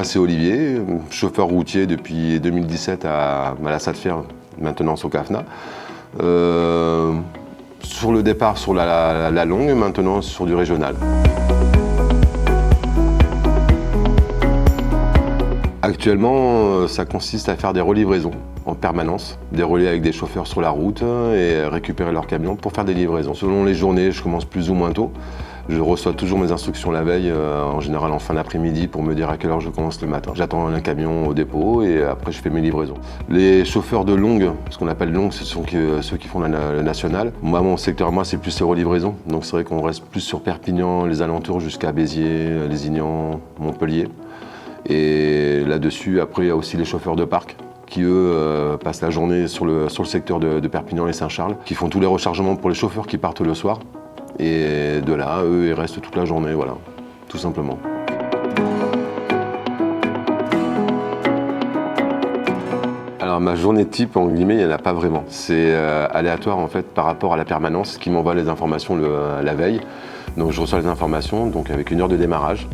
Moi c'est Olivier, chauffeur routier depuis 2017 à la SATFER, maintenance au CAFNA. Sur le départ sur la longue, maintenant sur du régional. Actuellement, ça consiste à faire des relivraisons en permanence, des relais avec des chauffeurs sur la route et récupérer leurs camions pour faire des livraisons. Selon les journées, je commence plus ou moins tôt. Je reçois toujours mes instructions la veille, en général en fin d'après-midi, pour me dire à quelle heure je commence le matin. J'attends un camion au dépôt et après je fais mes livraisons. Les chauffeurs de longue, ce qu'on appelle longue, ce sont ceux qui font le national. Moi, mon secteur, c'est plus les relivraisons. Donc c'est vrai qu'on reste plus sur Perpignan, les alentours, jusqu'à Béziers, Lézignan, Montpellier. Et là-dessus, après, il y a aussi les chauffeurs de parc qui, eux, passent la journée sur le secteur de Perpignan et Saint-Charles, qui font tous les rechargements pour les chauffeurs qui partent le soir. Et de là, eux, ils restent toute la journée, voilà, tout simplement. Alors ma journée type, en guillemets, il n'y en a pas vraiment. C'est aléatoire en fait par rapport à la permanence qui m'envoie les informations la veille. Donc je reçois les informations donc avec une heure de démarrage.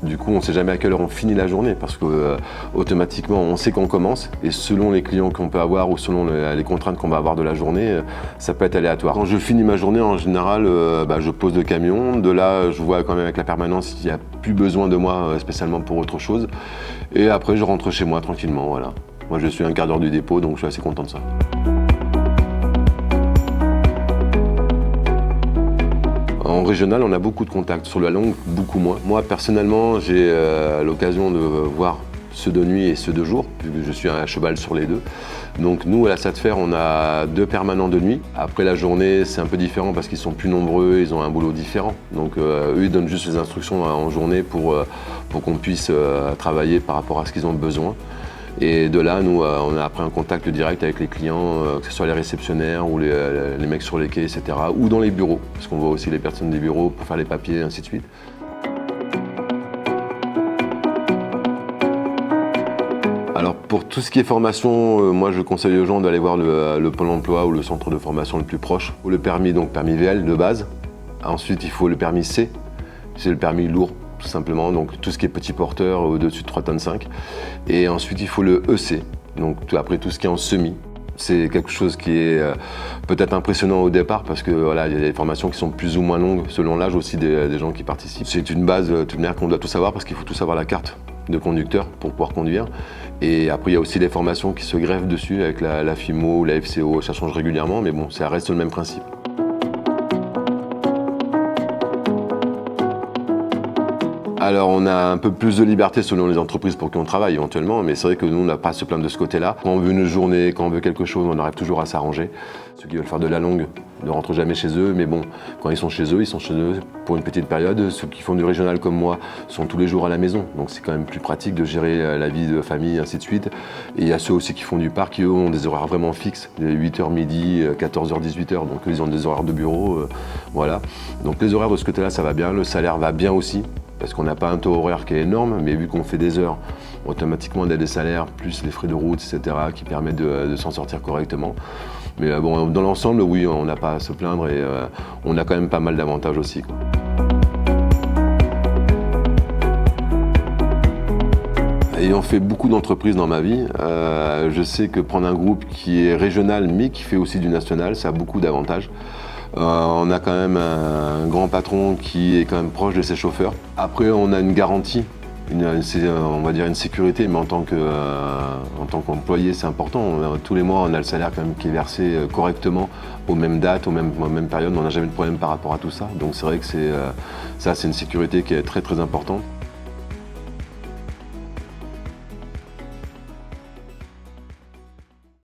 Du coup, on ne sait jamais à quelle heure on finit la journée parce que automatiquement, on sait qu'on commence et selon les clients qu'on peut avoir ou selon les contraintes qu'on va avoir de la journée, ça peut être aléatoire. Quand je finis ma journée, en général, je pose le camion. De là, je vois quand même avec la permanence qu'il n'y a plus besoin de moi spécialement pour autre chose. Et après, je rentre chez moi tranquillement. Voilà. Moi, je suis un quart d'heure du dépôt, donc je suis assez content de ça. En régional, on a beaucoup de contacts. Sur la longue, beaucoup moins. Moi, personnellement, j'ai l'occasion de voir ceux de nuit et ceux de jour, vu que je suis à cheval sur les deux. Donc nous, à la SATFER, on a 2 permanents de nuit. Après la journée, c'est un peu différent parce qu'ils sont plus nombreux, ils ont un boulot différent. Donc eux, ils donnent juste les instructions en journée pour qu'on puisse travailler par rapport à ce qu'ils ont besoin. Et de là, nous, on a après un contact direct avec les clients, que ce soit les réceptionnaires ou les mecs sur les quais, etc. Ou dans les bureaux, parce qu'on voit aussi les personnes des bureaux pour faire les papiers, ainsi de suite. Alors pour tout ce qui est formation, moi je conseille aux gens d'aller voir le Pôle emploi ou le centre de formation le plus proche. Le permis, donc permis VL de base. Ensuite, il faut le permis C, c'est le permis lourd. Tout simplement, donc tout ce qui est petit porteur au-dessus de 3,5 tonnes. Et ensuite, il faut le EC, donc après tout ce qui est en semi. C'est quelque chose qui est peut-être impressionnant au départ parce que voilà, il y a des formations qui sont plus ou moins longues selon l'âge aussi des gens qui participent. C'est une base toute manière qu'on doit tout savoir parce qu'il faut tout savoir la carte de conducteur pour pouvoir conduire. Et après, il y a aussi les formations qui se greffent dessus avec la FIMO, la FCO, ça change régulièrement, mais bon, ça reste le même principe. Alors on a un peu plus de liberté selon les entreprises pour qui on travaille éventuellement, mais c'est vrai que nous on n'a pas à se plaindre de ce côté-là. Quand on veut une journée, quand on veut quelque chose, on arrive toujours à s'arranger. Ceux qui veulent faire de la longue ne rentrent jamais chez eux, mais bon, quand ils sont chez eux pour une petite période. Ceux qui font du régional comme moi sont tous les jours à la maison, donc c'est quand même plus pratique de gérer la vie de famille, ainsi de suite. Et il y a ceux aussi qui font du parc, qui eux ont des horaires vraiment fixes, 8h midi, 14h, 18h, donc eux, ils ont des horaires de bureau, voilà. Donc les horaires de ce côté-là, ça va bien, le salaire va bien aussi. Parce qu'on n'a pas un taux horaire qui est énorme, mais vu qu'on fait des heures, automatiquement on a des salaires, plus les frais de route, etc., qui permettent de s'en sortir correctement. Mais bon, dans l'ensemble, oui, on n'a pas à se plaindre et on a quand même pas mal d'avantages aussi, quoi. Ayant fait beaucoup d'entreprises dans ma vie, je sais que prendre un groupe qui est régional mais qui fait aussi du national, ça a beaucoup d'avantages. On a quand même un grand patron qui est quand même proche de ses chauffeurs. Après, on a une garantie, on va dire une sécurité, mais en tant qu'employé, c'est important. Tous les mois, on a le salaire quand même qui est versé correctement aux mêmes dates, aux mêmes périodes. On n'a jamais de problème par rapport à tout ça. Donc c'est vrai que ça, c'est une sécurité qui est très très importante.